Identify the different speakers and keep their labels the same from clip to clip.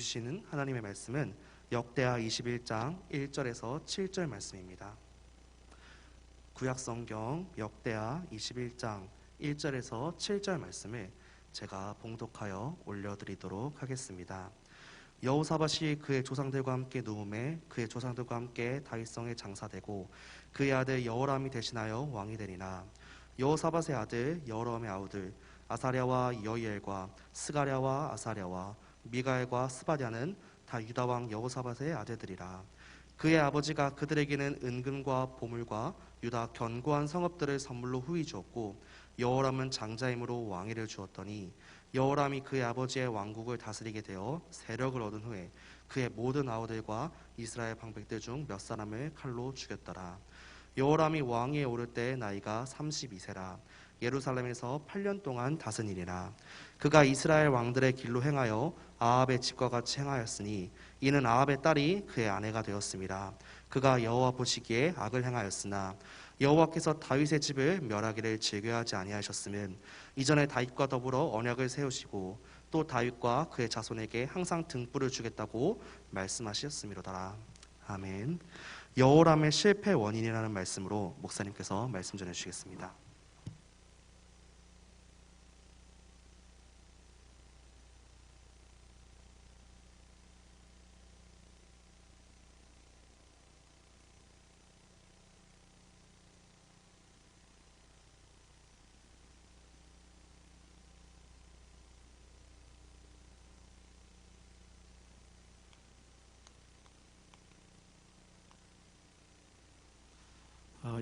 Speaker 1: 주시는 하나님의 말씀은 역대하 21장 1절에서 7절 말씀입니다. 구약성경 역대하 21장 1절에서 7절 말씀을 제가 봉독하여 올려드리도록 하겠습니다. 여호사밧이 그의 조상들과 함께 누움에 그의 조상들과 함께 다윗성에 장사되고 그의 아들 여호람이 대신하여 왕이 되니라. 여호사밧의 아들 여호람의 아우들 아사랴와 여이엘과 스가랴와 아사랴와 미가엘과 스바랴는 다 유다왕 여호사밧의 아들들이라. 그의 아버지가 그들에게는 은금과 보물과 유다 견고한 성읍들을 선물로 후히 주었고 여호람은 장자임으로 왕위를 주었더니 여호람이 그의 아버지의 왕국을 다스리게 되어 세력을 얻은 후에 그의 모든 아우들과 이스라엘 방백들 중 몇 사람을 칼로 죽였더라. 여호람이 왕위에 오를 때 나이가 32세라. 예루살렘에서 8년 동안 다스리니라. 그가 이스라엘 왕들의 길로 행하여 아합의 집과 같이 행하였으니 이는 아합의 딸이 그의 아내가 되었습니다. 그가 여호와 보시기에 악을 행하였으나 여호와께서 다윗의 집을 멸하기를 즐겨하지 아니하셨으면 이전에 다윗과 더불어 언약을 세우시고 또 다윗과 그의 자손에게 항상 등불을 주겠다고 말씀하셨음이로더라. 아멘. 여호람의 실패 원인이라는 말씀으로 목사님께서 말씀 전해주시겠습니다.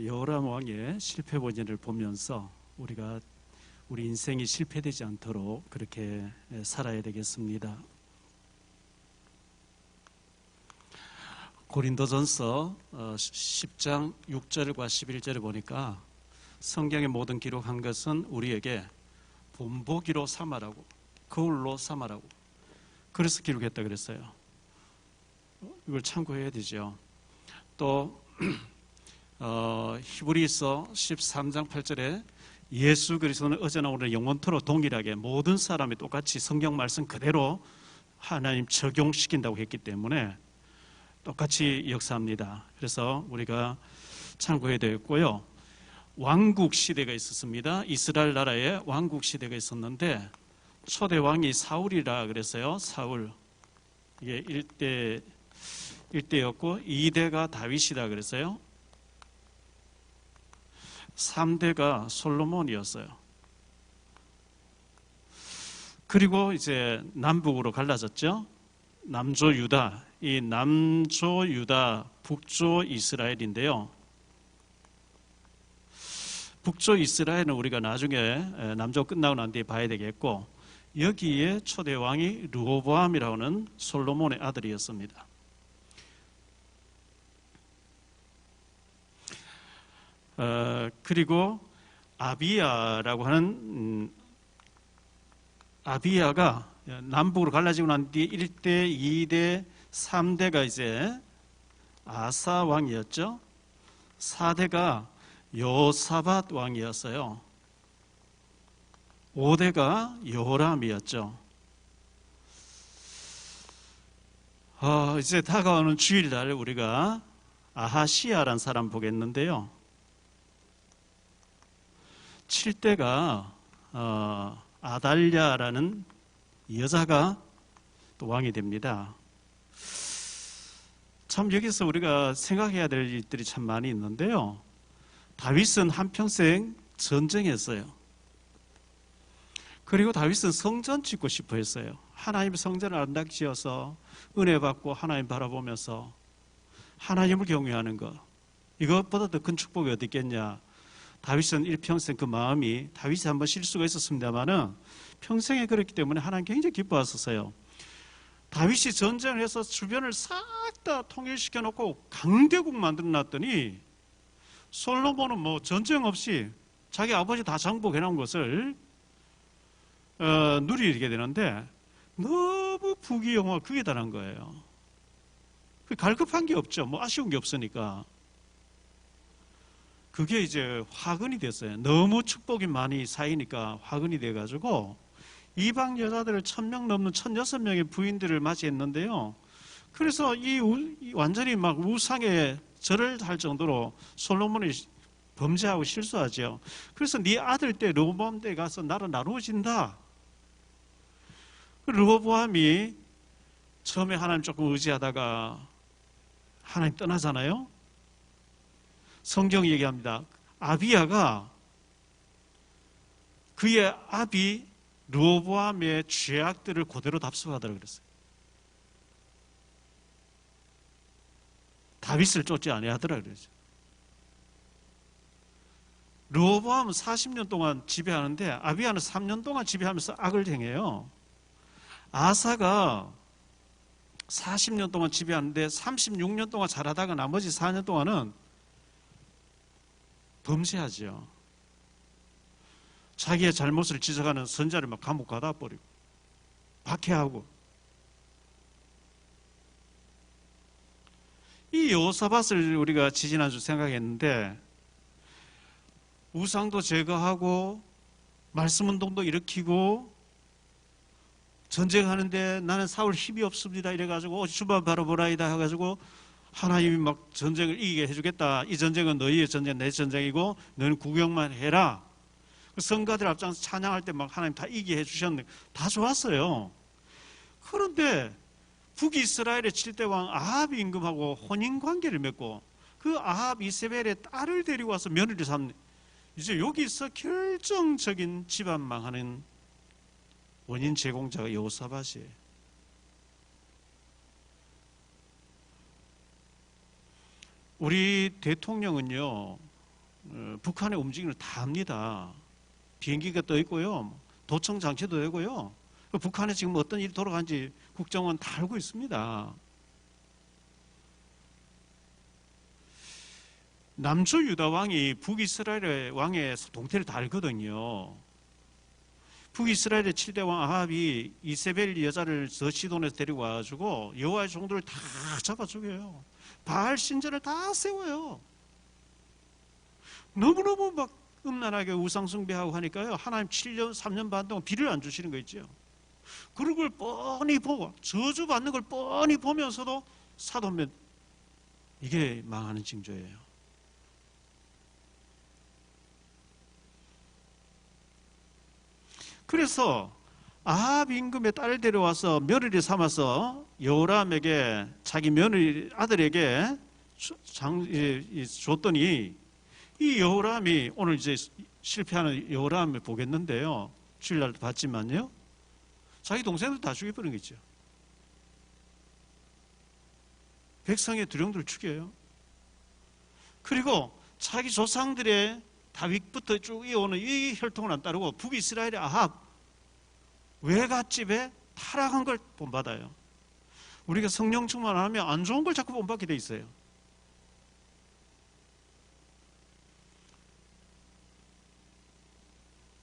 Speaker 2: 여호람 왕의 실패 원인을 보면서 우리가 우리 인생이 실패되지 않도록 그렇게 살아야 되겠습니다. 고린도전서 10장 6절과 11절을 보니까 성경의 모든 기록한 것은 우리에게 본보기로 삼아라고, 거울로 삼아라고 그래서 기록했다 그랬어요. 이걸 참고해야 되죠. 또 히브리서 13장 8절에 예수 그리스도는 어제나 오늘 영원토록 동일하게 모든 사람이 똑같이 성경 말씀 그대로 하나님 적용시킨다고 했기 때문에 똑같이 역사합니다. 그래서 우리가 참고해야 되겠고요. 왕국 시대가 있었습니다. 이스라엘 나라에 왕국 시대가 있었는데 초대 왕이 사울이라 그랬어요. 사울. 이게 1대였고 2대가 다윗이라 그랬어요. 3대가 솔로몬이었어요. 그리고 이제 남북으로 갈라졌죠. 남조 유다, 이 남조 유다, 북조 이스라엘인데요. 북조 이스라엘은 우리가 나중에 남조 끝나고 난 뒤에 봐야 되겠고, 여기에 초대 왕이 르호보암이라고 하는 솔로몬의 아들이었습니다. 그리고 아비야라고 하는 아비야가 남북으로 갈라지고 난 뒤 1대, 2대, 3대가 이제 아사 왕이었죠. 4대가 여호사밧 왕이었어요. 5대가 여호람이었죠. 이제 다가오는 주일날 우리가 아하시야라는 사람 보겠는데요. 7대가 아달랴라는 여자가 또 왕이 됩니다. 참 여기서 우리가 생각해야 될 일들이 참 많이 있는데요. 다윗은 한평생 전쟁했어요. 그리고 다윗은 성전 짓고 싶어 했어요. 하나님의 성전을 아름답게 지어서 은혜 받고 하나님 바라보면서 하나님을 경외하는 것, 이것보다 더 큰 축복이 어디 있겠냐. 다윗은 일평생 그 마음이, 다윗이 한번 실수가 있었습니다만은 평생에 그랬기 때문에 하나님 굉장히 기뻐하셨어요. 다윗이 전쟁을 해서 주변을 싹 다 통일시켜 놓고 강대국 만들어 놨더니 솔로몬은 뭐 전쟁 없이 자기 아버지 다 장복해 놓은 것을 누리게 되는데 너무 부귀영화 그게 다른 거예요. 갈급한 게 없죠. 뭐 아쉬운 게 없으니까. 그게 이제 화근이 됐어요. 너무 축복이 많이 쌓이니까 화근이 돼가지고 이방 여자들을 1,000명 넘는 1,006명의 부인들을 맞이했는데요. 그래서 완전히 막 우상에 절을 할 정도로 솔로몬이 범죄하고 실수하죠. 그래서 네 아들 때 르호보암 때 가서 나라 나누어진다. 르호보암이 처음에 하나님 조금 의지하다가 하나님 떠나잖아요. 성경이 얘기합니다. 아비야가 그의 아비 르호보암의 죄악들을 그대로 답습하더라고 그랬어요. 다윗을 쫓지 아니하더라 그러죠. 르호보암은 40년 동안 지배하는데 아비야는 3년 동안 지배하면서 악을 행해요. 아사가 40년 동안 지배하는데 36년 동안 잘하다가 나머지 4년 동안은 범죄하죠. 자기의 잘못을 지적하는 선자를 막 감옥 가다 버리고 박해하고. 이 여호사밧을 우리가 지지난주 생각했는데 우상도 제거하고 말씀운동도 일으키고 전쟁하는데 나는 싸울 힘이 없습니다 이래가지고 주만 바라보라이다 해가지고 하나님이 막 전쟁을 이기게 해주겠다. 이 전쟁은 너희의 전쟁, 내 전쟁이고 너는 구경만 해라. 성가들 앞장서 찬양할 때 막 하나님 다 이기게 해주셨는데 다 좋았어요. 그런데 북이스라엘의 7대 왕 아합 임금하고 혼인관계를 맺고 그 아합 이세벨의 딸을 데리고 와서 며느리를 삼는, 이제 여기서 결정적인 집안 망하는 원인 제공자가 여호사밧이에요. 우리 대통령은요, 북한의 움직임을 다 합니다. 비행기가 떠 있고요, 도청 장치도 되고요. 북한에 지금 어떤 일이 돌아가는지 국정원 다 알고 있습니다. 남조 유다 왕이 북이스라엘의 왕의 동태를 다 알거든요. 북이스라엘의 7대 왕 아합이 이세벨 여자를 저시돈에서 데리고 와가지고 여호와의 종들을 다 잡아 죽여요. 바알 신전을 다 세워요. 너무너무 막 음란하게 우상 숭배하고 하니까요, 하나님 7년 3년 반 동안 비를 안 주시는 거 있죠. 그런 걸 뻔히 보고 저주받는 걸 뻔히 보면서도 사도면 이게 망하는 징조예요. 그래서 아합 임금의 딸을 데려와서 며느리 삼아서 여호람에게, 자기 며느리 아들에게 줬더니 이 여호람이, 오늘 이제 실패하는 여호람을 보겠는데요, 주일날도 봤지만요, 자기 동생들 다 죽여버린 거죠. 백성의 두령들을 죽여요. 그리고 자기 조상들의 다윗부터 쭉 이어오는 이 혈통을 안 따르고 북이스라엘의 아합 외갓집에 타락한 걸 본받아요. 우리가 성령 충만하면 안 좋은 걸 자꾸 본받게 돼 있어요.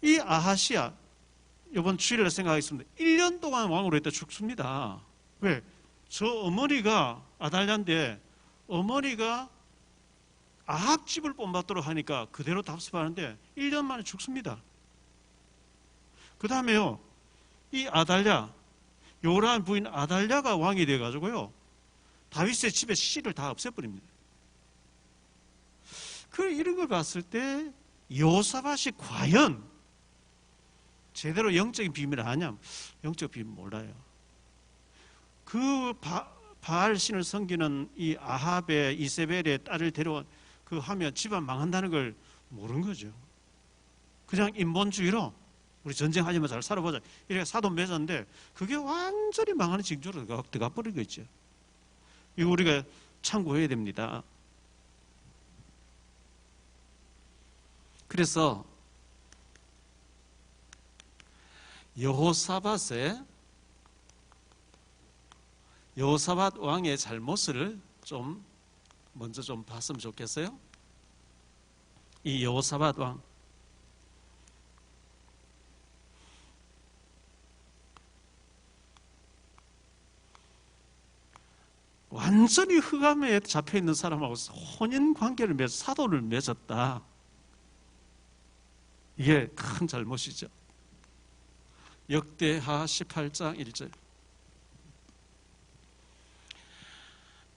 Speaker 2: 이 아하시야, 이번 주일날 생각하겠습니다. 1년 동안 왕으로 있다 죽습니다. 왜? 저 어머니가 아달랴인데 어머니가 아합 집을 본받도록 하니까 그대로 답습하는데 1년 만에 죽습니다. 그 다음에요, 이 아달랴, 요람 부인 아달랴가 왕이 돼가지고요, 다윗의 집에 씨를 다 없애버립니다. 이런 걸 봤을 때 여호사밧이 과연 제대로 영적인 비밀을 아냐? 영적 비밀 몰라요. 그 바알 신을 섬기는 이 아합의 이세벨의 딸을 데려와 하면 집안 망한다는 걸 모르는 거죠. 그냥 인본주의로 우리 전쟁하지만 잘 살아보자, 이렇게 사돈 맺었는데 그게 완전히 망하는 징조로 들어가 버린 거 있죠. 이거 우리가 참고해야 됩니다. 그래서 여호사밧 왕의 잘못을 먼저 좀 봤으면 좋겠어요. 이 여호사밧 왕, 완전히 흑암에 잡혀 있는 사람하고 혼인 관계를 맺어 사돈을 맺었다. 이게 큰 잘못이죠. 역대하 18장 1절.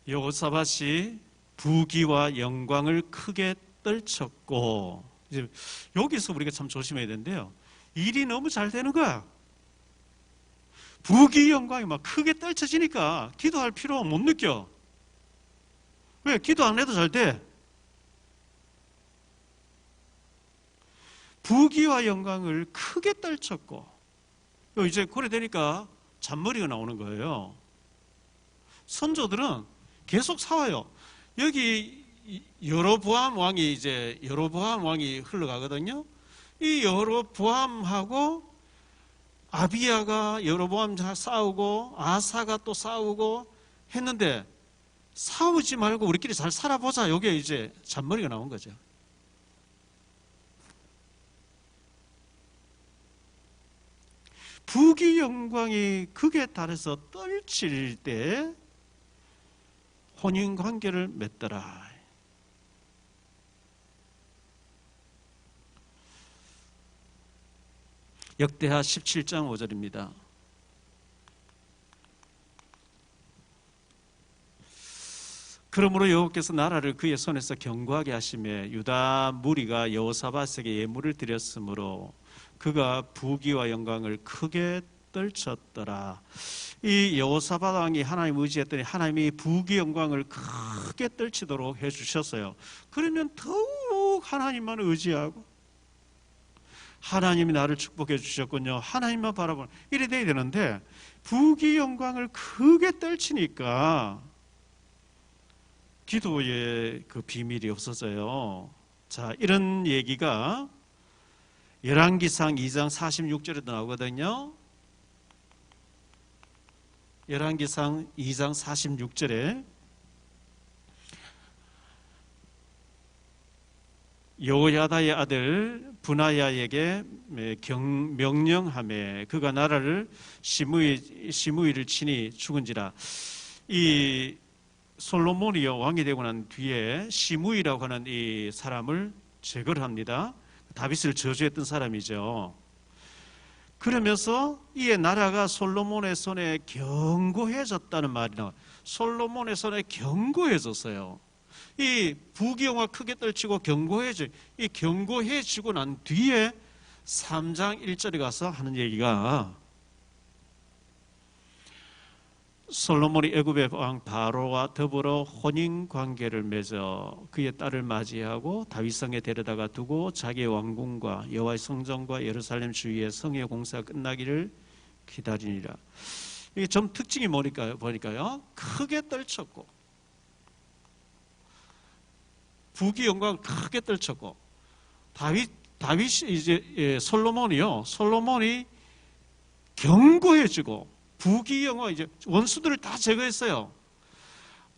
Speaker 2: 여호사밧이 부귀와 영광을 크게 떨쳤고, 이제 여기서 우리가 참 조심해야 되는데요. 일이 너무 잘 되는 거야. 부귀 영광이 막 크게 떨쳐지니까 기도할 필요 못 느껴. 왜? 기도 안 해도 잘 돼. 부귀와 영광을 크게 떨쳤고, 이제 그래 되니까 잔머리가 나오는 거예요. 선조들은 계속 사와요. 여기 여로보암 왕이 흘러가거든요. 이 여로보암하고 아비야가 여로보암 싸우고 아사가 또 싸우고 했는데, 싸우지 말고 우리끼리 잘 살아보자. 여기에 이제 잔머리가 나온 거죠. 부귀 영광이 극에 달해서 떨칠 때 혼인 관계를 맺더라. 역대하 17장 5절입니다. 그러므로 여호와께서 나라를 그의 손에서 견고하게 하시매 유다 무리가 여호사밧에게 예물을 드렸으므로 그가 부귀와 영광을 크게 떨쳤더라. 이 여호사밧 왕이 하나님 의지했더니 하나님이 부귀 영광을 크게 떨치도록 해주셨어요. 그러면 더욱 하나님만 의지하고, 하나님이 나를 축복해 주셨군요, 하나님만 바라보는, 이래 돼야 되는데 부귀 영광을 크게 떨치니까 기도에 그 비밀이 없어져요. 자, 이런 얘기가 열왕기상 2장 46절에도 나오거든요. 열왕기상 2장 46절에 여호야다의 아들 분하야에게 명령하매 그가 나라를 시므이를 친히 죽은지라. 이 솔로몬이 왕이 되고 난 뒤에 시므이라고 하는 이 사람을 제거를 합니다. 다윗을 저주했던 사람이죠. 그러면서 이에 나라가 솔로몬의 손에 견고해졌다는 말이 나와요. 솔로몬의 손에 견고해졌어요. 이 부귀영화 크게 떨치고 이 견고해지고 난 뒤에 3장 1절에 가서 하는 얘기가, 솔로몬이 애굽의 왕 바로와 더불어 혼인 관계를 맺어 그의 딸을 맞이하고 다윗성에 데려다가 두고 자기의 왕궁과 여호와의 성전과 예루살렘 주위의 성의 공사가 끝나기를 기다리니라. 이게 좀 특징이 보니까요, 크게 떨쳤고 부귀 영광을 크게 떨쳤고, 다윗이 이제 솔로몬이 견고해지고 부귀 영화, 이제 원수들을 다 제거했어요.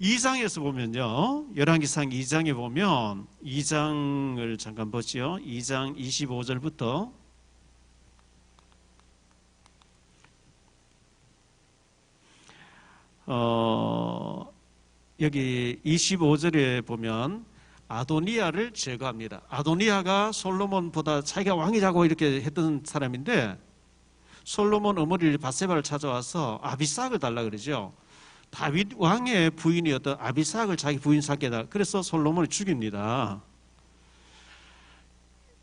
Speaker 2: 2장에서 보면요, 열왕기상 2장에 보면 2장을 잠깐 보시죠. 2장 25절부터 여기 25절에 보면 아도니아를 제거합니다. 아도니아가 솔로몬보다 자기가 왕이라고 이렇게 했던 사람인데, 솔로몬 어머니 밧세바를 찾아와서 아비삭을 달라 그러죠. 다윗 왕의 부인이었던 아비삭을 자기 부인 삼게 해달라. 그래서 솔로몬이 죽입니다.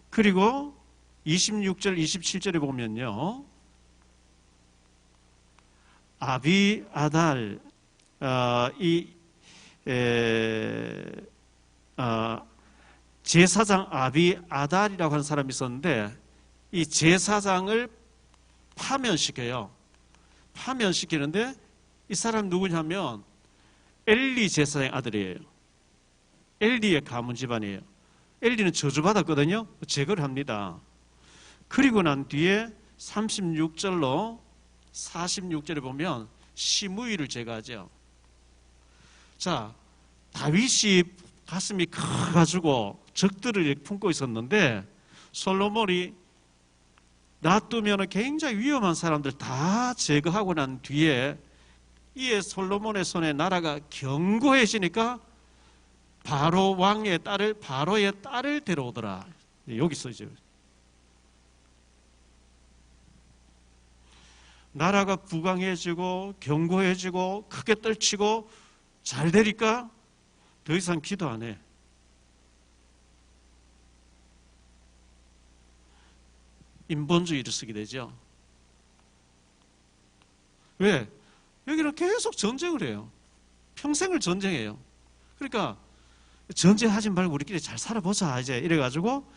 Speaker 2: 그리고 26절 27절에 보면요, 아비아달, 제사장 아비아달이라고 하는 사람이 있었는데, 이 제사장을 파면시키는데 이 사람 누구냐면 엘리 제사장의 아들이에요. 엘리의 가문 집안이에요. 엘리는 저주받았거든요. 제거를 합니다. 그리고 난 뒤에 46절에 보면 시므이를 제거하죠. 자, 다윗이 가슴이 커가지고 적들을 품고 있었는데, 솔로몬이 놔두면 굉장히 위험한 사람들 다 제거하고 난 뒤에 이에 솔로몬의 손에 나라가 견고해지니까 바로의 딸을 데려오더라. 여기서 이제 나라가 부강해지고 견고해지고 크게 떨치고 잘 되니까 더 이상 기도 안 해. 인본주의를 쓰게 되죠. 왜? 여기는 계속 전쟁을 해요. 평생을 전쟁해요. 그러니까 전쟁하지 말고 우리끼리 잘 살아보자 이제 이래가지고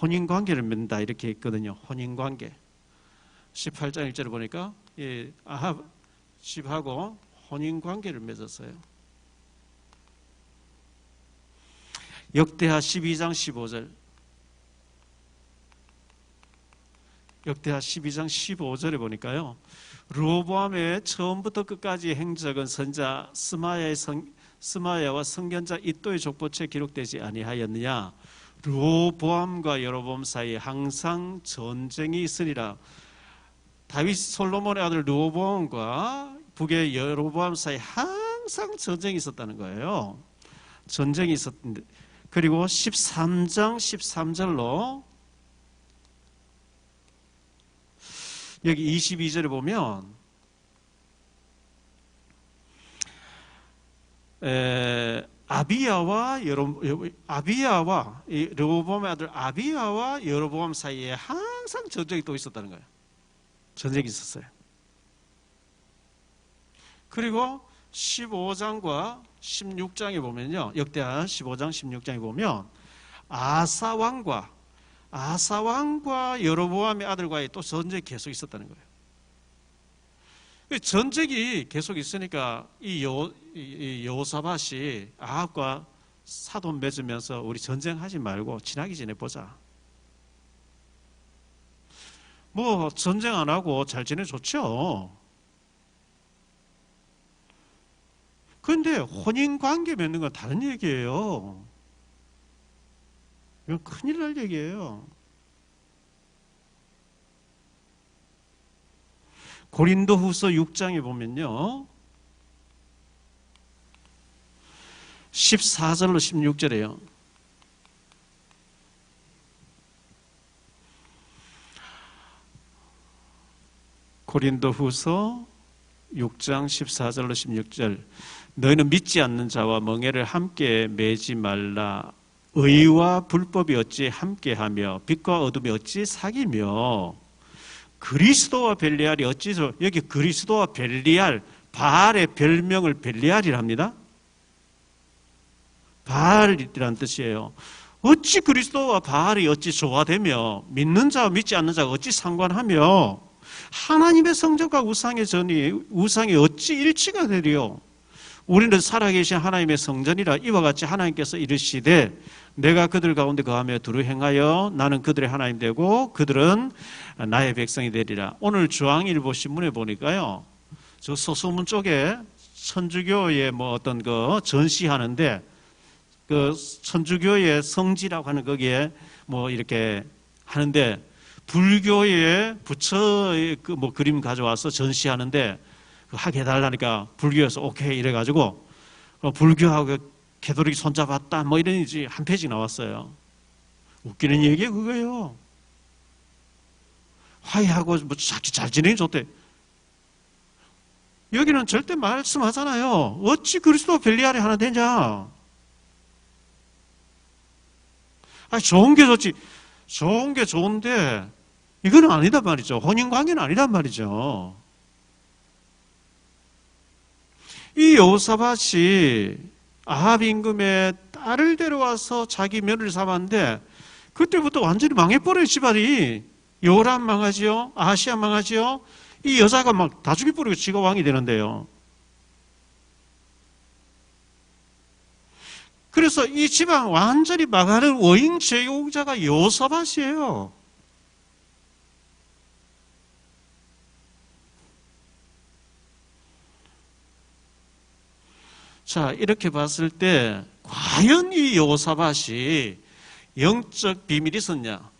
Speaker 2: 혼인관계를 맺는다 이렇게 있거든요. 혼인관계 18장 1절을 보니까 아합 집하고 혼인관계를 맺었어요. 역대하 12장 15절 역대하 12장 15절에 보니까요. 르호보암의 처음부터 끝까지 행적은 선자 스마야와 선견자 이또의 족보책에 기록되지 아니하였느냐. 르호보암과 여로보암 사이에 항상 전쟁이 있으리라. 다윗 솔로몬의 아들 르호보암과 북의 여로보암 사이에 항상 전쟁이 있었다는 거예요. 전쟁이 있었는데 그리고 13장 13절로 여기 22절에 보면 아비야와 르호보암의 아들 아비야와 여로보암 사이에 항상 전쟁이 또 있었다는 거예요. 전쟁이 있었어요. 그리고 15장과 16장에 보면요. 역대하 15장 16장에 보면 아사 왕과 여로보암의 아들과의 또 전쟁이 계속 있었다는 거예요. 전쟁이 계속 있으니까 이 여호사밧이 아합과 사돈 맺으면서 우리 전쟁하지 말고 친하게 지내보자. 뭐 전쟁 안 하고 잘 지내 좋죠. 그런데 혼인관계 맺는 건 다른 얘기예요. 이건 큰일 날 얘기예요. 고린도후서 6장에 보면요. 14절로 16절에요. 고린도후서 6장 14절로 16절. 너희는 믿지 않는 자와 멍에를 함께 매지 말라. 의와 불법이 어찌 함께하며 빛과 어둠이 어찌 사귀며 그리스도와 벨리알이 어찌 여기 그리스도와 벨리알 바알의 별명을 벨리알이랍니다. 바알이라는 뜻이에요. 어찌 그리스도와 바알이 어찌 조화되며 믿는 자와 믿지 않는 자가 어찌 상관하며 하나님의 성전과 우상의 전이 우상이 어찌 일치가 되리요. 우리는 살아계신 하나님의 성전이라 이와 같이 하나님께서 이르시되 내가 그들 가운데 거하며 두루 행하여 나는 그들의 하나님 되고 그들은 나의 백성이 되리라. 오늘 중앙일보 신문에 보니까요. 저 서소문 쪽에 천주교의 뭐 어떤 거 전시하는데 그 천주교의 성지라고 하는 거기에 뭐 이렇게 하는데 불교의 부처의 그 뭐 그림 가져와서 전시하는데 하게 해달라니까 불교에서 오케이 이래가지고 불교하고 개도릭 손잡았다 뭐 이런 한 페이지 나왔어요. 웃기는 얘기가 그거예요. 화해하고 뭐 잘 지내기 좋대. 여기는 절대 말씀하잖아요. 어찌 그리스도 벨리알이 하나 되냐. 좋은 게 좋지. 좋은 게 좋은데 이거는 아니단 말이죠. 혼인관계는 아니란 말이죠. 이 여호사밧이 아합 임금의 딸을 데려와서 자기 며느리 삼았는데 그때부터 완전히 망해버려요. 집안이. 요람 망하지요. 아하시아 망하지요. 이 여자가 막 다 죽여버리고 지가 왕이 되는데요. 그래서 이 집안 완전히 망하는 원인 제공자가 여호사밧이에요. 자, 이렇게 봤을 때 과연 이 여호사밧이 영적 비밀이 있었냐?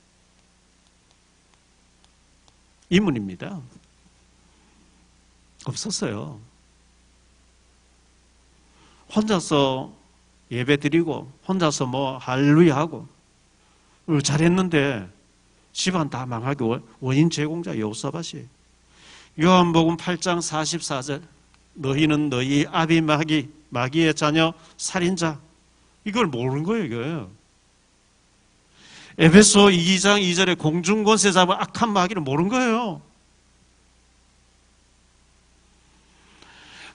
Speaker 2: 이문입니다. 없었어요. 혼자서 예배 드리고 혼자서 뭐 할렐루야 하고 잘했는데 집안 다 망하게 원인 제공자 여호사밧이. 요한복음 8장 44절 너희는 너희 아비 마귀의 자녀 살인자. 이걸 모르는 거예요. 이거예요. 에베소 2장 2절에 공중권세 잡은 악한 마귀를 모르는 거예요.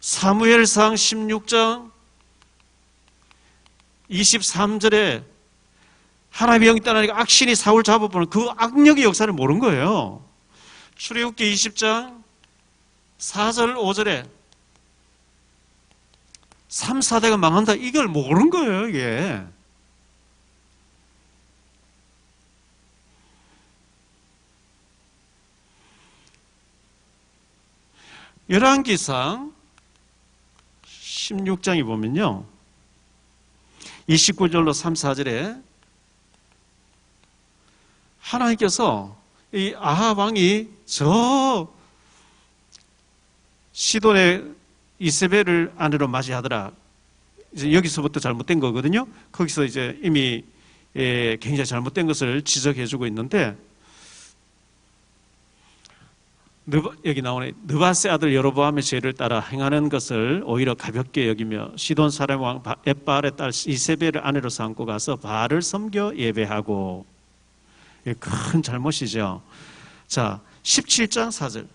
Speaker 2: 사무엘상 16장 23절에 하나님의 영이 떠나니까 악신이 사울 잡아보는 그 악력의 역사를 모르는 거예요. 출애굽기 20장 4절 5절에 3, 4대가 망한다. 이걸 모르는 거예요. 이게. 열왕기상 16장에 보면요. 29절로 3, 4절에 하나님께서 이 아합 왕이 저 시돈의 이세벨을 아내로 맞이하더라. 이제 여기서부터 잘못된 거거든요. 거기서 이제 이미 굉장히 잘못된 것을 지적해주고 있는데 여기 나오네. 느바세 아들 여로보암의 죄를 따라 행하는 것을 오히려 가볍게 여기며 시돈 사람 왕 엣바알의 딸 이세벨을 아내로 삼고 가서 바알을 섬겨 예배하고. 큰 잘못이죠. 자, 17장 4절.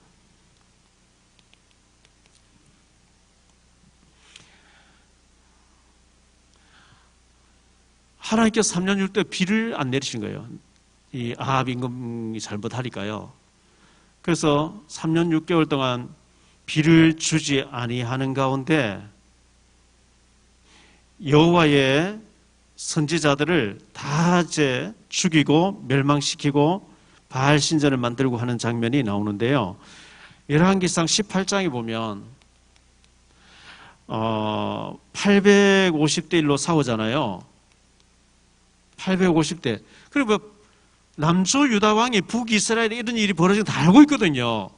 Speaker 2: 하나님께서 3년 6대 비를 안 내리신 거예요. 이 아합 임금이 잘못하니까요. 그래서 3년 6개월 동안 비를 주지 아니하는 가운데 여호와의 선지자들을 다 이제 죽이고 멸망시키고 바알 신전을 만들고 하는 장면이 나오는데요. 열왕기상 18장에 보면 850대 1로 싸우잖아요. 850대. 그리고 남조 유다 왕이 북이스라엘에 이런 일이 벌어진 거 다 알고 있거든요.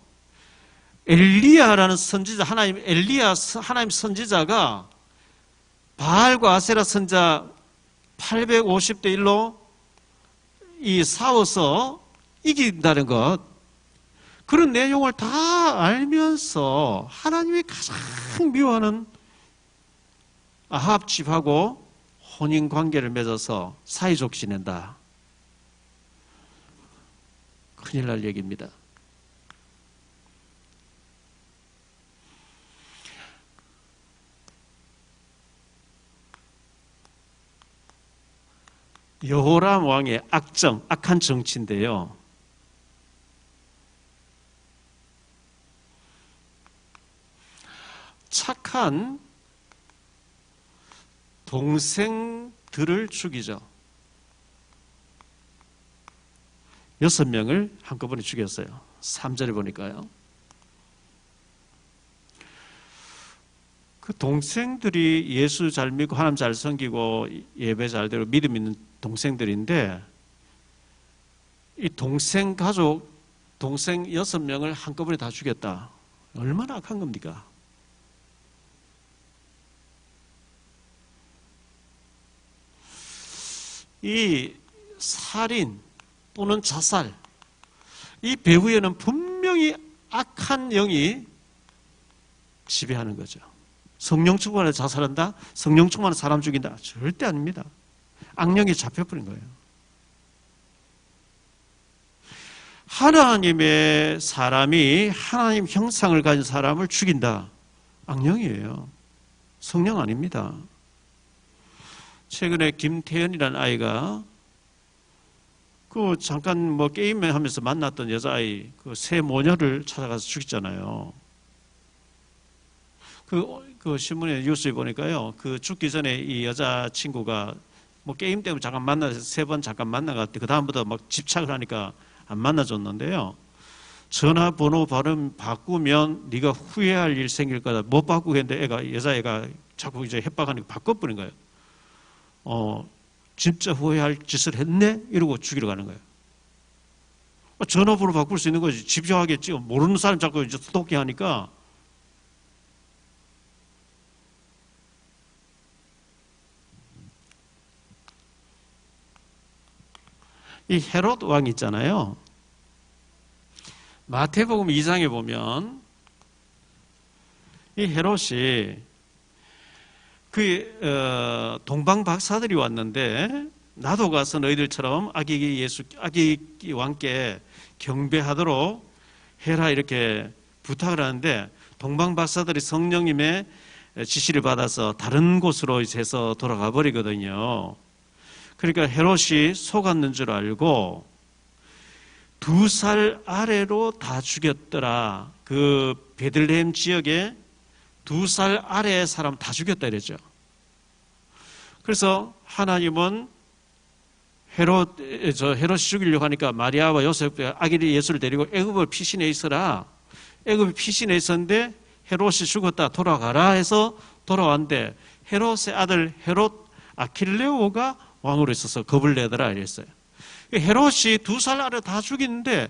Speaker 2: 엘리야라는 선지자, 하나님 선지자가 바알과 아세라 선자 850대 1로 이 싸워서 이긴다는 것, 그런 내용을 다 알면서 하나님이 가장 미워하는 아합 집하고 혼인 관계를 맺어서 사이좋게 지낸다. 큰일 날 얘기입니다. 여호람 왕의 악한 정치인데요. 착한 동생들을 죽이죠. 6명을 한꺼번에 죽였어요. 3절에 보니까요. 그 동생들이 예수 잘 믿고 하나님 잘 섬기고 예배 잘 되고 믿음 있는 동생들인데, 이 동생 가족, 동생 6명을 한꺼번에 다 죽였다. 얼마나 악한 겁니까? 이 살인 또는 자살, 이 배후에는 분명히 악한 영이 지배하는 거죠. 성령 충만에 자살한다? 성령 충만에 사람 죽인다? 절대 아닙니다. 악령이 잡혀버린 거예요. 하나님의 사람이 하나님 형상을 가진 사람을 죽인다. 악령이에요. 성령 아닙니다. 최근에 김태현이라는 아이가 잠깐 게임 하면서 만났던 여자아이 새 모녀를 찾아가서 죽였잖아요. 그 신문에 뉴스에 보니까요. 죽기 전에 이 여자친구가 게임 때문에 잠깐 만나서 3번 잠깐 만나갔대. 그 다음부터 집착을 하니까 안 만나줬는데요. 전화번호 발음 바꾸면 네가 후회할 일 생길 거다. 못 바꾸고 했는데 여자애가 자꾸 이제 협박하니까 바꿔버린 거예요. 진짜 후회할 짓을 했네? 이러고 죽이러 가는 거예요. 전화번호 바꿀 수 있는 거지. 집요하겠지. 모르는 사람 자꾸 이제 스토킹하니까. 이 헤롯 왕 있잖아요. 마태복음 2장에 보면 이 헤롯이 동방 박사들이 왔는데 나도 가서 너희들처럼 아기 왕께 경배하도록 해라 이렇게 부탁을 하는데 동방 박사들이 성령님의 지시를 받아서 다른 곳으로 해서 돌아가 버리거든요. 그러니까 헤롯이 속았는 줄 알고 2살 아래로 다 죽였더라. 그 베들레헴 지역에 2살 아래의 사람 다 죽였다 이랬죠. 그래서 하나님은 헤롯이 죽이려고 하니까 마리아와 요셉 아기 예수를 데리고 애굽을 피신해 있어라. 애굽이 피신해 있었는데 헤롯이 죽었다 돌아가라 해서 돌아왔는데 헤롯의 아들 헤롯 아킬레오가 왕으로 있어서 겁을 내더라 이랬어요. 헤롯이 2살 아래 다 죽이는데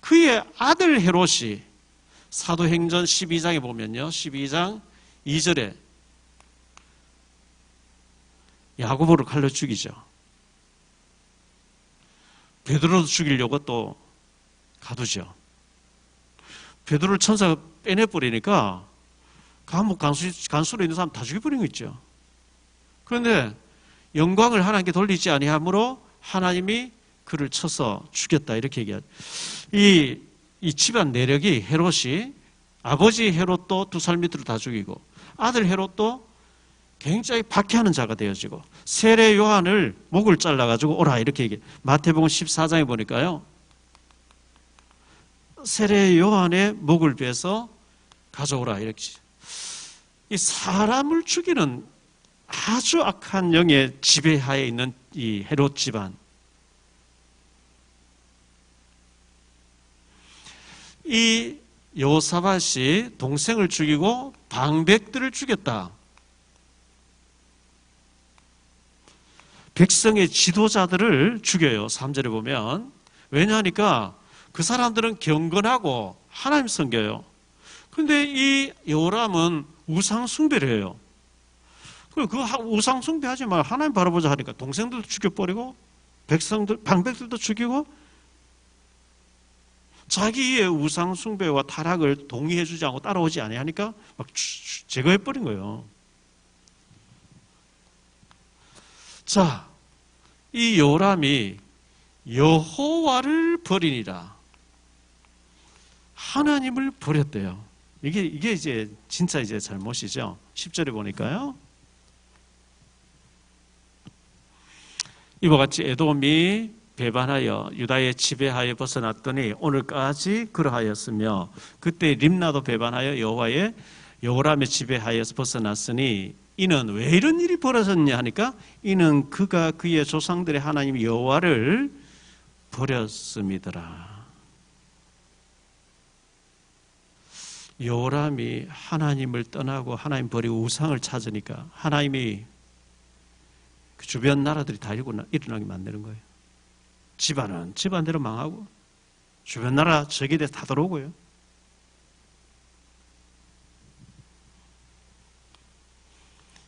Speaker 2: 그의 아들 헤롯이 사도행전 12장에 보면요. 12장 2절에 야고보를 칼로 죽이죠. 베드로도 죽이려고 또 가두죠. 베드로를 천사가 빼내버리니까 감옥 간수로 있는 사람 다 죽여버린 거 있죠. 그런데 영광을 하나님께 돌리지 아니하므로 하나님이 그를 쳐서 죽였다 이렇게 얘기하죠. 이 집안 내력이 헤롯이 아버지 헤롯도 2살 밑으로 다 죽이고 아들 헤롯도 굉장히 박해하는 자가 되어지고 세례 요한을 목을 잘라가지고 오라 이렇게 얘기해요. 마태복음 14장에 보니까요. 세례 요한의 목을 베서 가져오라 이렇게. 이 사람을 죽이는 아주 악한 영의 지배하에 있는 이 헤롯 집안. 이 여호사밧이 동생을 죽이고 방백들을 죽였다. 백성의 지도자들을 죽여요. 3절에 보면. 왜냐하니까 그 사람들은 경건하고 하나님 섬겨요. 그런데 이 여호람은 우상 숭배를 해요. 그 우상 숭배하지 마. 하나님 바라보자 하니까 동생들도 죽여버리고 방백들도 죽이고 자기의 우상 숭배와 타락을 동의해주지 않고 따라오지 아니하니까 막 제거해버린 거예요. 자, 이 요람이 여호와를 버리니라. 하나님을 버렸대요. 이게 이제 진짜 이제 잘못이죠. 10절에 보니까요. 이와 같이 에돔이 배반하여 유다의 지배하에 벗어났더니 오늘까지 그러하였으며 그때 림나도 배반하여 여호람의 지배하에서 벗어났으니 이는 왜 이런 일이 벌어졌냐 하니까 이는 그가 그의 조상들의 하나님 여호와를 버렸음이더라. 여호람이 하나님을 떠나고 하나님 버리고 우상을 찾으니까 하나님이 그 주변 나라들이 다 일어나게 만드는 거예요. 집안은 집안대로 망하고 주변 나라 적에 대해서 다 들어오고요.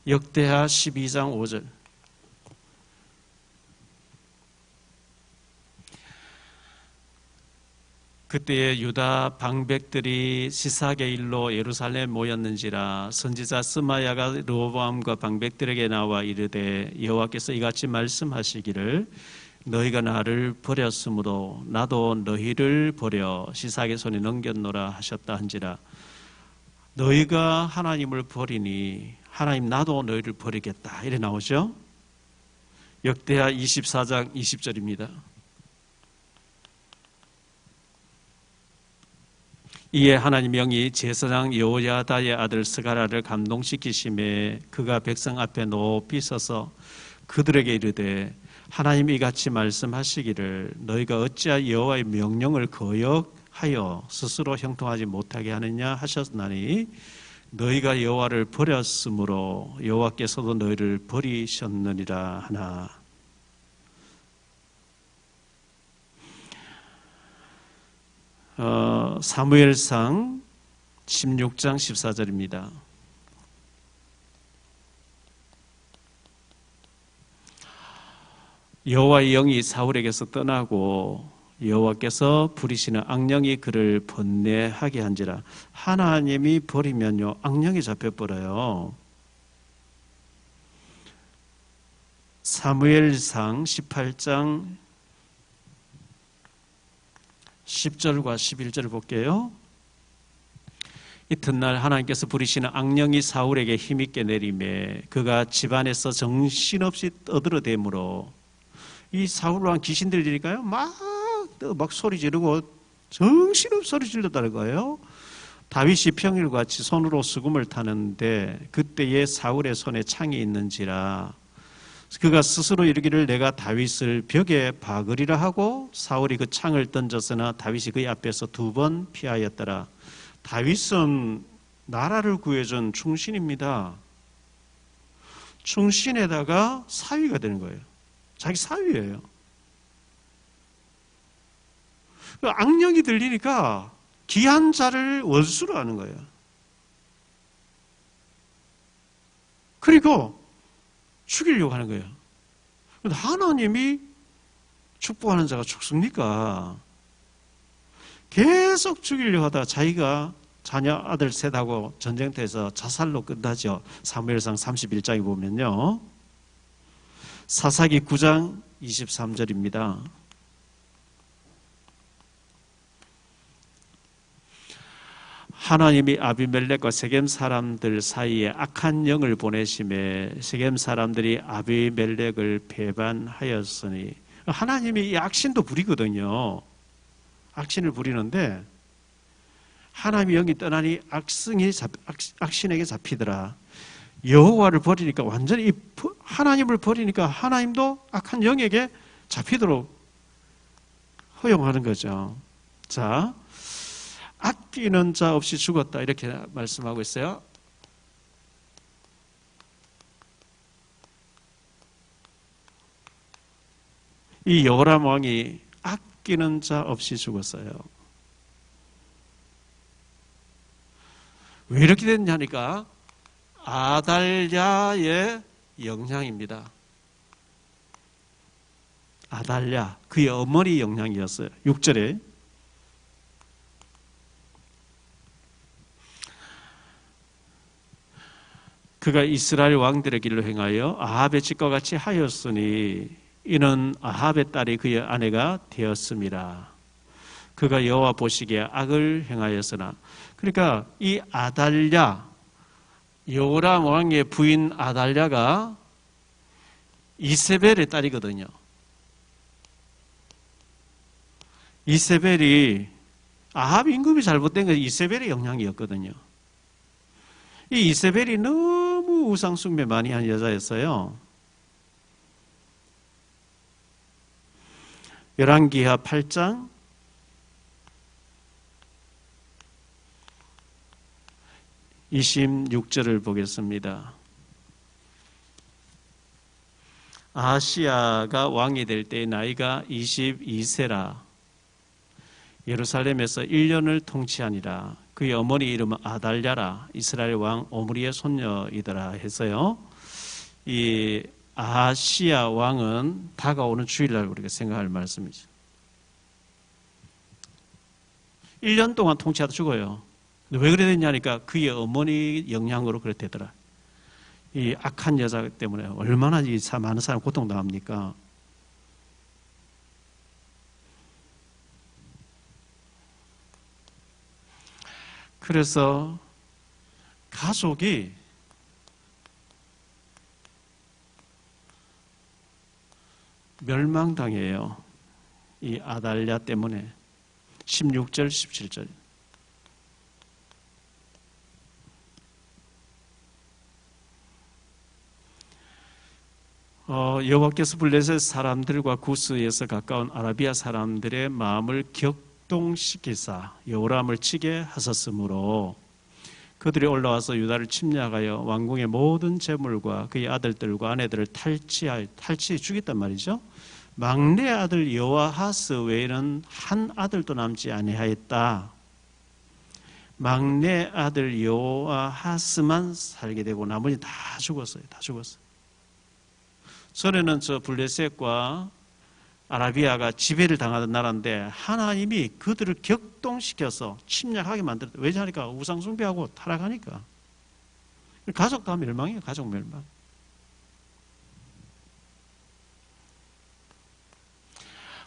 Speaker 2: 역대하 12장 5절. 그때에 유다 방백들이 시삭의 일로 예루살렘에 모였는지라 선지자 스마야가 르호보암과 방백들에게 나와 이르되 여호와께서 이같이 말씀하시기를 너희가 나를 버렸으므로 나도 너희를 버려 시삭의 손에 넘겼노라 하셨다 한지라. 너희가 하나님을 버리니 하나님 나도 너희를 버리겠다 이래 나오죠. 역대하 24장 20절입니다. 이에 하나님 영이 제사장 여호야다의 아들 스가랴를 감동시키심에 그가 백성 앞에 높이 서서 그들에게 이르되 하나님이 이같이 말씀하시기를 너희가 어찌하여 여호와의 명령을 거역하여 스스로 형통하지 못하게 하느냐 하셨나니 너희가 여호와를 버렸으므로 여호와께서도 너희를 버리셨느니라 하나. 사무엘상 16장 14절입니다. 여호와의 영이 사울에게서 떠나고 여호와께서 부리시는 악령이 그를 번뇌하게 한지라. 하나님이 버리면요 악령이 잡혀버려요. 사무엘상 18장 10절과 11절을 볼게요. 이튿날 하나님께서 부리시는 악령이 사울에게 힘있게 내리매 그가 집안에서 정신없이 떠들어대므로 이 사울 왕 귀신 들리니까요 막 소리 지르고 정신없이 소리 질렀다는 거예요. 다윗이 평일같이 손으로 수금을 타는데 그때에 사울의 손에 창이 있는지라. 그가 스스로 이르기를 내가 다윗을 벽에 박으리라 하고 사울이 그 창을 던졌으나 다윗이 그의 앞에서 2번 피하였더라. 다윗은 나라를 구해준 충신입니다. 충신에다가 사위가 되는 거예요. 자기 사위예요. 악령이 들리니까 귀한 자를 원수로 하는 거예요. 그리고 죽이려고 하는 거예요. 그런데 하나님이 축복하는 자가 죽습니까? 계속 죽이려고 하다가 자기가 자녀 아들 셋하고 전쟁터에서 자살로 끝나죠. 사무엘상 31장에 보면요. 사사기 9장 23절입니다. 하나님이 아비멜렉과 세겜 사람들 사이에 악한 영을 보내심에 세겜 사람들이 아비멜렉을 배반하였으니 하나님이 이 악신도 부리거든요. 악신을 부리는데 하나님의 영이 떠나니 악신에게 잡히더라. 여호와를 버리니까 완전히 하나님을 버리니까 하나님도 악한 영에게 잡히도록 허용하는 거죠. 자, 아끼는 자 없이 죽었다 이렇게 말씀하고 있어요. 이 여호람 왕이 아끼는 자 없이 죽었어요. 왜 이렇게 됐냐니까 아달랴의 영향입니다. 아달랴, 그의 어머니 영향이었어요. 6절에 그가 이스라엘 왕들의 길로 행하여 아합의 집과 같이 하였으니 이는 아합의 딸이 그의 아내가 되었음이라. 그가 여호와 보시기에 악을 행하였으나. 그러니까 이 아달랴, 여호람 왕의 부인 아달랴가 이세벨의 딸이거든요. 이세벨이 아합 임금이 잘못된 건 이세벨의 영향이었거든요. 이 이세벨이 너무 우상 숭배 많이 한 여자였어요. 열왕기하 8장 26절을 보겠습니다. 아하시야가 왕이 될 때 나이가 22세라. 예루살렘에서 1년을 통치하니라. 그의 어머니 이름은 아달랴라. 이스라엘 왕 오므리의 손녀이더라 했어요. 이 아하시야 왕은 다가오는 주일날 우리가 생각할 말씀이죠. 1년 동안 통치하다 죽어요. 왜 그래 됐냐니까 그의 어머니 영향으로 그래 되더라. 이 악한 여자 때문에 얼마나 이 많은 사람 고통당합니까? 그래서 가족이 멸망당해요. 이 아달랴 때문에. 16절 17절 여호와께서 블레셋 사람들과 구스에서 가까운 아라비아 사람들의 마음을 격동시키사 여호람을 치게 하셨으므로 그들이 올라와서 유다를 침략하여 왕궁의 모든 재물과 그의 아들들과 아내들을 탈취해 죽였단 말이죠. 막내 아들 여호아하스 외에는 한 아들도 남지 아니하였다. 막내 아들 여호아하스만 살게 되고 나머지 다 죽었어요. 다 죽었어요. 전에는 저 블레셋과 아라비아가 지배를 당하던 나라인데 하나님이 그들을 격동시켜서 침략하게 만들었다. 왜냐하니까 우상숭배하고 타락하니까. 가족 다 멸망이에요. 가족 멸망.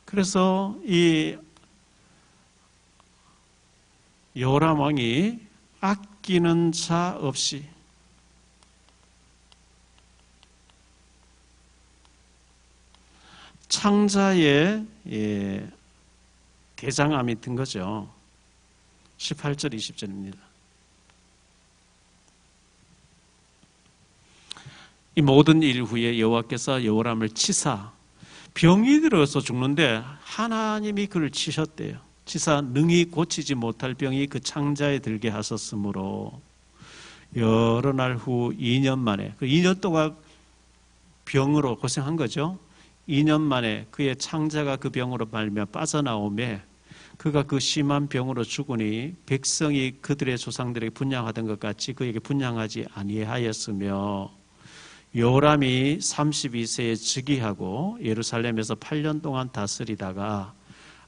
Speaker 2: 그래서 이 요람 왕이 아끼는 자 없이 창자에 대장암이 든 거죠. 18절 20절입니다. 이 모든 일 후에 여호와께서 여호람을 치사 병이 들어서 죽는데 하나님이 그를 치셨대요. 치사 능히 고치지 못할 병이 그 창자에 들게 하셨으므로 여러 날 후 2년 만에 그 2년 동안 병으로 고생한 거죠. 2년 만에 그의 창자가 그 병으로 말미암아 빠져나오매 그가 그 심한 병으로 죽으니 백성이 그들의 조상들에게 분향하던 것 같이 그에게 분향하지 아니하였으며 요람이 32세에 즉위하고 예루살렘에서 8년 동안 다스리다가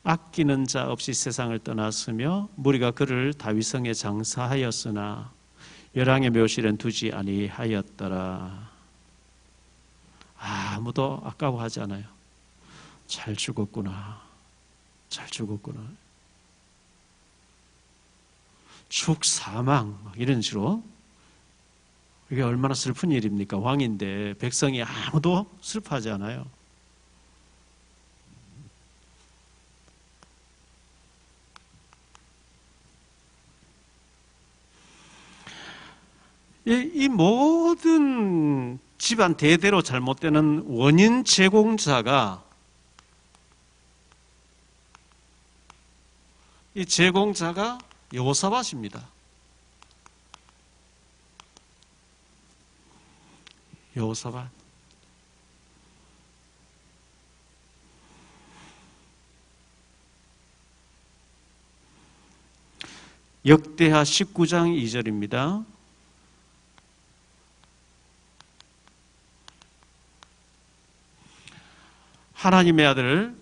Speaker 2: 아끼는 자 없이 세상을 떠났으며 무리가 그를 다윗성에 장사하였으나 열왕의 묘실엔 두지 아니하였더라. 아무도 아까워하지 않아요. 잘 죽었구나. 잘 죽었구나. 죽사망 이런 식으로. 이게 얼마나 슬픈 일입니까? 왕인데 백성이 아무도 슬퍼하지 않아요. 이 모든 집안 대대로 잘못되는 원인 제공자가 이 제공자가 여호사밧입니다. 여호사밧. 역대하 19장 2절입니다. 하나님의 아들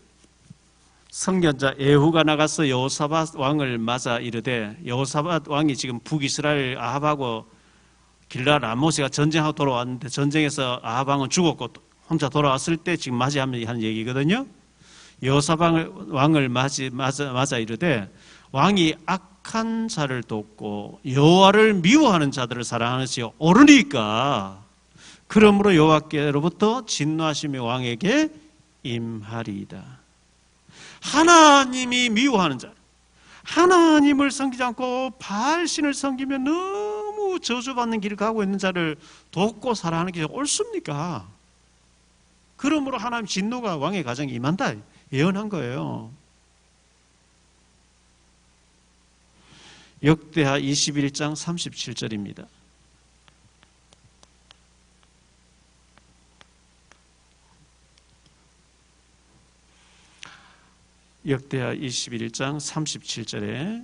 Speaker 2: 선견자 예후가 나가서 여호사밧 왕을 맞아 이르되 여호사밧 왕이 지금 북이스라엘 아합하고 길라 라모스가 전쟁하고 돌아왔는데 전쟁에서 아합 왕은 죽었고 혼자 돌아왔을 때 지금 맞이하면 하는 얘기거든요. 여호사밧 왕을 맞아 이르되 왕이 악한 자를 돕고 여호와를 미워하는 자들을 사랑하는 것이 옳으니까 그러므로 여호와께로부터 진노하심이 왕에게 임하리이다. 하나님이 미워하는 자, 하나님을 섬기지 않고 바알신을 섬기며 너무 저주받는 길을 가고 있는 자를 돕고 살아가는 게 옳습니까? 그러므로 하나님 진노가 왕의 가정에 임한다 예언한 거예요. 역대하 21장 37절입니다. 역대하 21장 37절에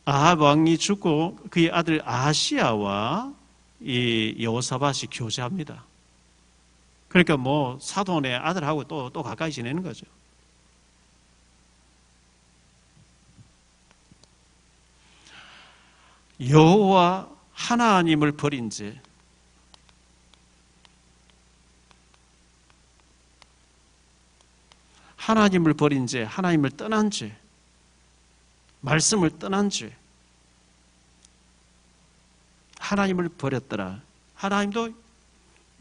Speaker 2: 아합 왕이 죽고 그의 아들 아하시야와 이 여호사밧이 교제합니다. 그러니까 뭐 사돈의 아들하고 또 가까이 지내는 거죠. 여호와 하나님을 버린 죄, 하나님을 버린 죄, 하나님을 떠난 죄, 말씀을 떠난 죄, 하나님을 버렸더라. 하나님도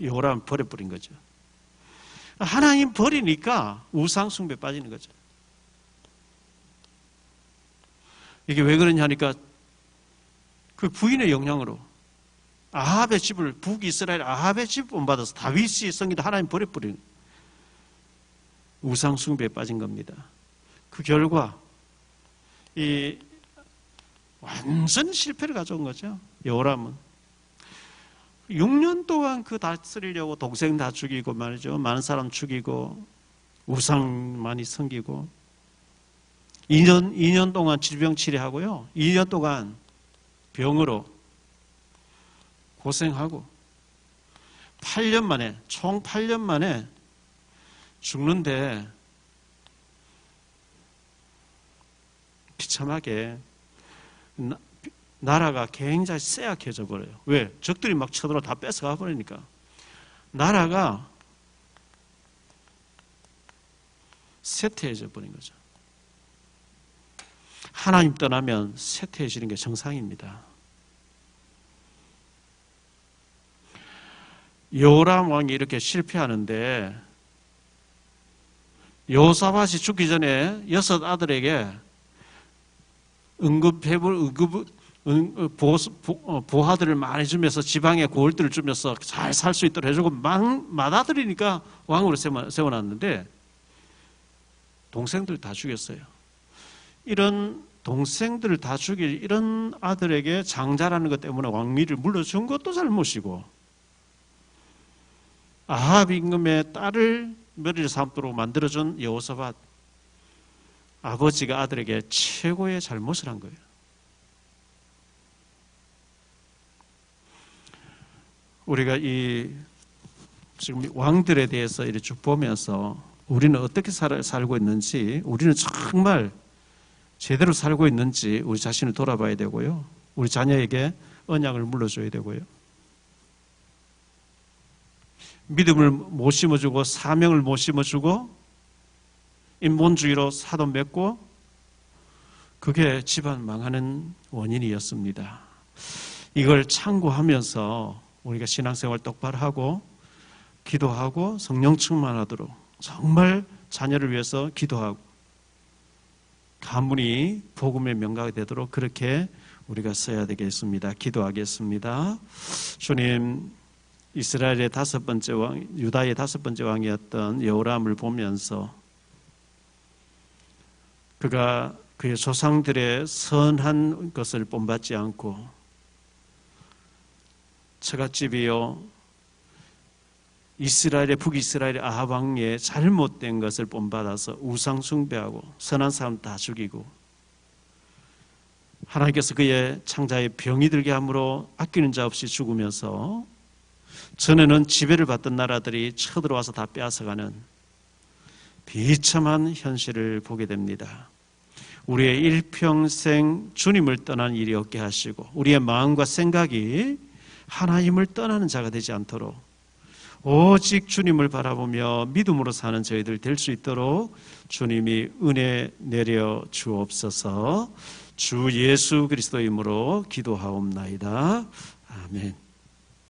Speaker 2: 요람 버려버린 거죠. 하나님 버리니까 우상숭배 빠지는 거죠. 이게 왜 그러냐 하니까 그 부인의 영향으로 아합의 집을 북이스라엘 아합의 집 본받아서 다윗이 섬기다 하나님 버려버린 우상숭배에 빠진 겁니다. 그 결과 이 완전 실패를 가져온 거죠. 요람은 6년 동안 그 다스리려고 동생 다 죽이고 말이죠. 많은 사람 죽이고 우상 많이 섬기고 2년 동안 질병 치료하고요. 2년 동안 병으로 고생하고 8년 만에, 총 8년 만에 죽는데 비참하게 나라가 굉장히 쇠약해져 버려요. 왜? 적들이 막 쳐들어 다 뺏어가 버리니까. 나라가 쇠퇴해져 버린 거죠. 하나님 떠나면 쇠퇴해지는 게 정상입니다. 여호람 왕이 이렇게 실패하는데 여호사밧이 죽기 전에 6 아들에게 보화들을 많이 주면서 지방에 고을들을 주면서 잘 살 수 있도록 해주고 맏아들이니까 왕으로 세워놨는데 동생들 다 죽였어요. 이런 동생들을 다 죽일 이런 아들에게 장자라는 것 때문에 왕위를 물려준 것도 잘못이고 아합 임금의 딸을 머리를 삼도록 만들어준 여호사밧 아버지가 아들에게 최고의 잘못을 한 거예요. 우리가 이 지금 왕들에 대해서 이렇게 쭉 보면서 우리는 어떻게 살고 있는지, 우리는 정말 제대로 살고 있는지 우리 자신을 돌아봐야 되고요. 우리 자녀에게 언약을 물려줘야 되고요. 믿음을 못 심어주고 사명을 못 심어주고 인본주의로 사도 맺고 그게 집안 망하는 원인이었습니다. 이걸 참고하면서 우리가 신앙생활 똑바로 하고 기도하고 성령 충만하도록 정말 자녀를 위해서 기도하고 가문이 복음의 명가가 되도록 그렇게 우리가 써야 되겠습니다. 기도하겠습니다. 주님, 이스라엘의 5번째 왕, 유다의 5번째 왕이었던 여호람을 보면서 그가 그의 조상들의 선한 것을 본받지 않고 처갓집이요 이스라엘의 북이스라엘의 아합 왕의 잘못된 것을 본받아서 우상 숭배하고 선한 사람 다 죽이고 하나님께서 그의 창자의 병이 들게 함으로 아끼는 자 없이 죽으면서 전에는 지배를 받던 나라들이 쳐들어와서 다 빼앗아가는 비참한 현실을 보게 됩니다. 우리의 일평생 주님을 떠난 일이 없게 하시고 우리의 마음과 생각이 하나님을 떠나는 자가 되지 않도록 오직 주님을 바라보며 믿음으로 사는 저희들 될 수 있도록 주님이 은혜 내려 주옵소서. 주 예수 그리스도의 이름으로 기도하옵나이다. 아멘.